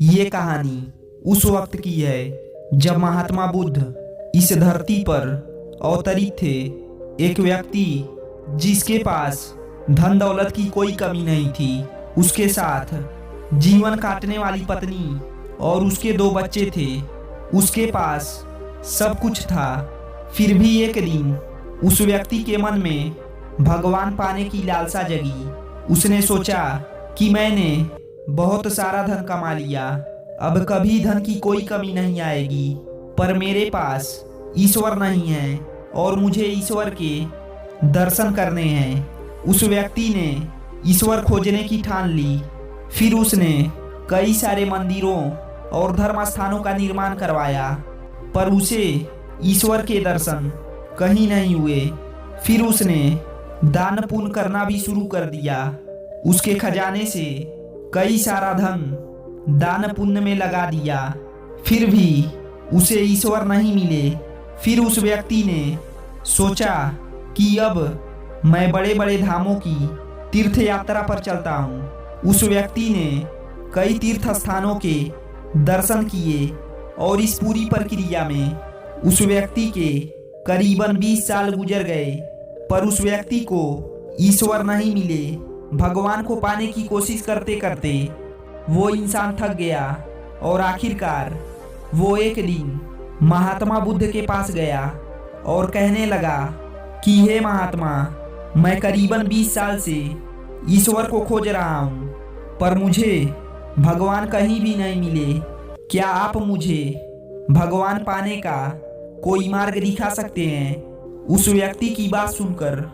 ये कहानी उस वक्त की है जब महात्मा बुद्ध इस धरती पर अवतरित थे। एक व्यक्ति जिसके पास धन दौलत की कोई कमी नहीं थी, उसके साथ जीवन काटने वाली पत्नी और उसके 2 बच्चे थे। उसके पास सब कुछ था। फिर भी एक दिन उस व्यक्ति के मन में भगवान पाने की लालसा जगी। उसने सोचा कि मैंने बहुत सारा धन कमा लिया, अब कभी धन की कोई कमी नहीं आएगी, पर मेरे पास ईश्वर नहीं है और मुझे ईश्वर के दर्शन करने हैं। उस व्यक्ति ने ईश्वर खोजने की ठान ली। फिर उसने कई सारे मंदिरों और धर्म स्थानों का निर्माण करवाया, पर उसे ईश्वर के दर्शन कहीं नहीं हुए। फिर उसने दान पुण्य करना भी शुरू कर दिया। उसके खजाने से कई सारा धन दान पुण्य में लगा दिया, फिर भी उसे ईश्वर नहीं मिले। फिर उस व्यक्ति ने सोचा कि अब मैं बड़े बड़े धामों की तीर्थ यात्रा पर चलता हूँ। उस व्यक्ति ने कई तीर्थ स्थानों के दर्शन किए और इस पूरी प्रक्रिया में उस व्यक्ति के करीबन 20 साल गुजर गए, पर उस व्यक्ति को ईश्वर नहीं मिले। भगवान को पाने की कोशिश करते करते वो इंसान थक गया और आखिरकार वो एक दिन महात्मा बुद्ध के पास गया और कहने लगा कि हे महात्मा, मैं करीबन 20 साल से ईश्वर को खोज रहा हूँ, पर मुझे भगवान कहीं भी नहीं मिले। क्या आप मुझे भगवान पाने का कोई मार्ग दिखा सकते हैं? उस व्यक्ति की बात सुनकर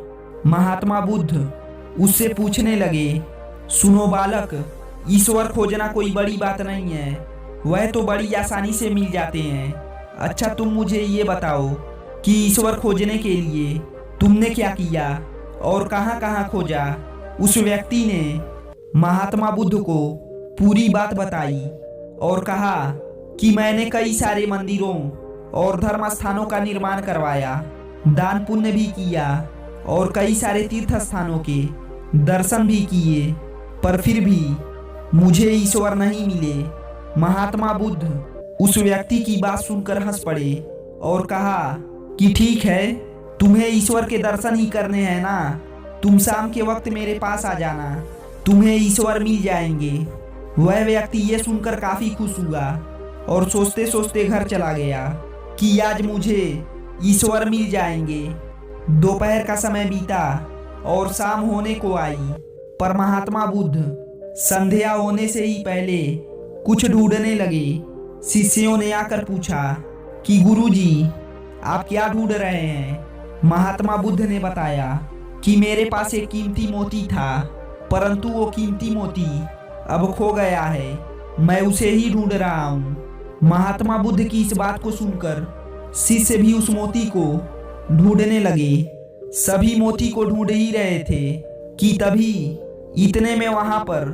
महात्मा बुद्ध उससे पूछने लगे, सुनो बालक, ईश्वर खोजना कोई बड़ी बात नहीं है, वह तो बड़ी आसानी से मिल जाते हैं। अच्छा, तुम मुझे ये बताओ कि ईश्वर खोजने के लिए तुमने क्या किया और कहाँ कहाँ खोजा? उस व्यक्ति ने महात्मा बुद्ध को पूरी बात बताई और कहा कि मैंने कई सारे मंदिरों और धर्म स्थानों का निर्माण करवाया, दान पुण्य भी किया और कई सारे तीर्थ स्थानों के दर्शन भी किए, पर फिर भी मुझे ईश्वर नहीं मिले। महात्मा बुद्ध उस व्यक्ति की बात सुनकर हंस पड़े और कहा कि ठीक है, तुम्हें ईश्वर के दर्शन ही करने हैं ना, तुम शाम के वक्त मेरे पास आ जाना, तुम्हें ईश्वर मिल जाएंगे। वह व्यक्ति ये सुनकर काफी खुश हुआ और सोचते सोचते घर चला गया कि आज मुझे ईश्वर मिल जाएंगे। दोपहर का समय बीता और शाम होने को आई, पर महात्मा बुद्ध संध्या होने से ही पहले कुछ ढूंढने लगे। शिष्यों ने आकर पूछा कि गुरुजी, आप क्या ढूंढ रहे हैं? महात्मा बुद्ध ने बताया कि मेरे पास एक कीमती मोती था, परंतु वो कीमती मोती अब खो गया है, मैं उसे ही ढूंढ रहा हूँ। महात्मा बुद्ध की इस बात को सुनकर शिष्य भी उस मोती को ढूंढने लगे। सभी मोती को ढूंढ ही रहे थे कि तभी इतने में वहां पर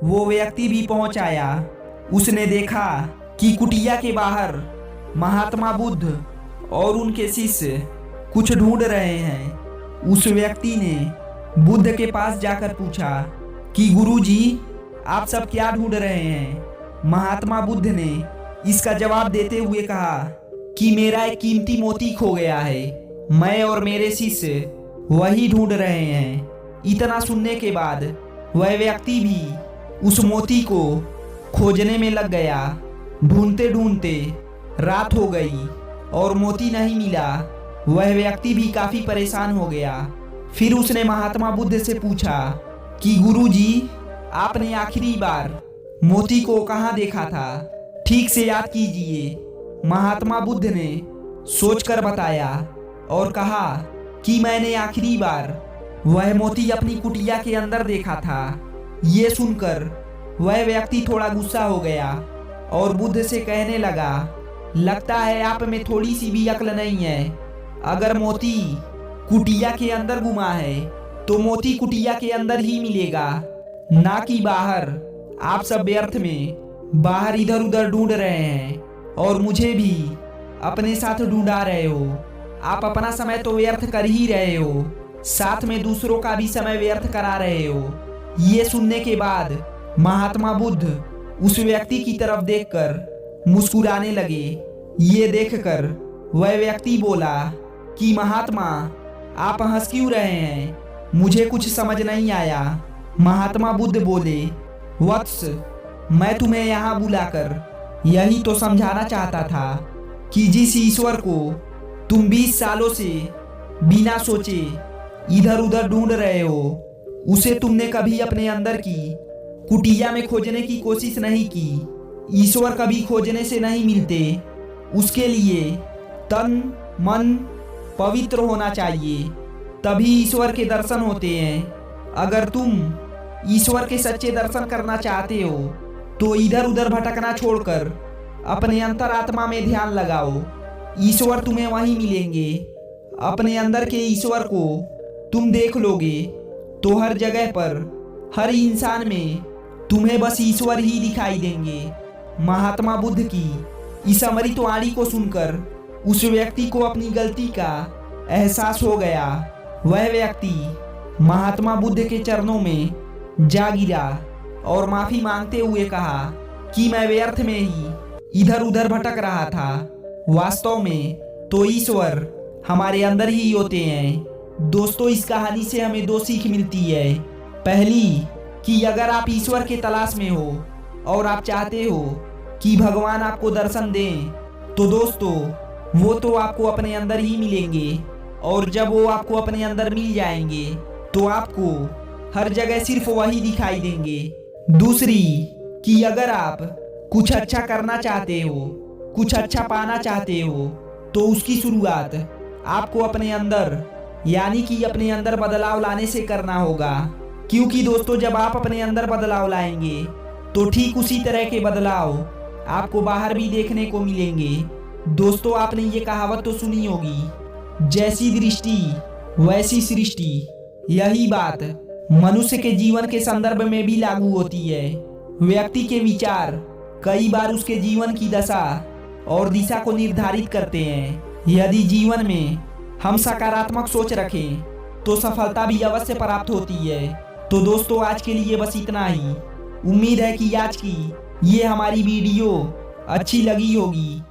वो व्यक्ति भी पहुंच आया। उसने देखा कि कुटिया के बाहर महात्मा बुद्ध और उनके शिष्य कुछ ढूंढ रहे हैं। उस व्यक्ति ने बुद्ध के पास जाकर पूछा कि गुरुजी, आप सब क्या ढूंढ रहे हैं? महात्मा बुद्ध ने इसका जवाब देते हुए कहा कि मेरा एक कीमती मोती खो गया है, मैं और मेरे शिष्य वही ढूंढ रहे हैं। इतना सुनने के बाद वह व्यक्ति भी उस मोती को खोजने में लग गया। ढूंढते ढूंढते रात हो गई और मोती नहीं मिला। वह व्यक्ति भी काफी परेशान हो गया। फिर उसने महात्मा बुद्ध से पूछा कि गुरुजी, आपने आखिरी बार मोती को कहाँ देखा था? ठीक से याद कीजिए। महात्मा बुद्ध ने सोचकर बताया और कहा कि मैंने आखिरी बार वह मोती अपनी कुटिया के अंदर देखा था। ये सुनकर वह व्यक्ति थोड़ा गुस्सा हो गया और बुद्ध से कहने लगा, लगता है आप में थोड़ी सी भी अक्ल नहीं है। अगर मोती कुटिया के अंदर गुमा है तो मोती कुटिया के अंदर ही मिलेगा, ना कि बाहर। आप सब व्यर्थ में बाहर इधर उधर ढूंढ रहे हैं और मुझे भी अपने साथ ढूंढा रहे हो। आप अपना समय तो व्यर्थ कर ही रहे हो, साथ में दूसरों का भी समय व्यर्थ करा रहे हो। ये सुनने के बाद महात्मा बुद्ध उस व्यक्ति की तरफ देखकर मुस्कुराने लगे। ये देखकर वह व्यक्ति बोला कि महात्मा, आप हंस क्यों रहे हैं? मुझे कुछ समझ नहीं आया। महात्मा बुद्ध बोले, वत्स, मैं तुम्हें यहाँ बुलाकर यही तो समझाना चाहता था कि जिस ईश्वर को तुम 20 सालों से बिना सोचे इधर उधर ढूंढ रहे हो, उसे तुमने कभी अपने अंदर की कुटिया में खोजने की कोशिश नहीं की। ईश्वर कभी खोजने से नहीं मिलते, उसके लिए तन मन पवित्र होना चाहिए, तभी ईश्वर के दर्शन होते हैं। अगर तुम ईश्वर के सच्चे दर्शन करना चाहते हो तो इधर उधर भटकना छोड़कर अपने अंतरात्मा में ध्यान लगाओ। ईश्वर तुम्हें वहीं मिलेंगे। अपने अंदर के ईश्वर को तुम देख लोगे तो हर जगह पर, हर इंसान में तुम्हें बस ईश्वर ही दिखाई देंगे। महात्मा बुद्ध की इस अमृत वाणी को सुनकर उस व्यक्ति को अपनी गलती का एहसास हो गया। वह व्यक्ति महात्मा बुद्ध के चरणों में जा गिरा और माफी मांगते हुए कहा कि मैं व्यर्थ में ही इधर उधर भटक रहा था। वास्तव में तो ईश्वर हमारे अंदर ही होते हैं। दोस्तों, इस कहानी से हमें 2 सीख मिलती है। पहली कि अगर आप ईश्वर के तलाश में हो और आप चाहते हो कि भगवान आपको दर्शन दें, तो दोस्तों वो तो आपको अपने अंदर ही मिलेंगे, और जब वो आपको अपने अंदर मिल जाएंगे तो आपको हर जगह सिर्फ वही दिखाई देंगे। दूसरी कि अगर आप कुछ अच्छा करना चाहते हो, कुछ अच्छा पाना चाहते हो, तो उसकी शुरुआत आपको अपने अंदर, यानी कि अपने अंदर बदलाव लाने से करना होगा। क्योंकि दोस्तों, जब आप अपने अंदर बदलाव लाएंगे तो ठीक उसी तरह के बदलाव आपको बाहर भी देखने को मिलेंगे। दोस्तों, आपने ये कहावत तो सुनी होगी, जैसी दृष्टि वैसी सृष्टि। यही बात मनुष्य के जीवन के संदर्भ में भी लागू होती है। व्यक्ति के विचार कई बार उसके जीवन की दशा और दिशा को निर्धारित करते हैं। यदि जीवन में हम सकारात्मक सोच रखें तो सफलता भी अवश्य प्राप्त होती है। तो दोस्तों, आज के लिए बस इतना ही। उम्मीद है कि आज की ये हमारी वीडियो अच्छी लगी होगी।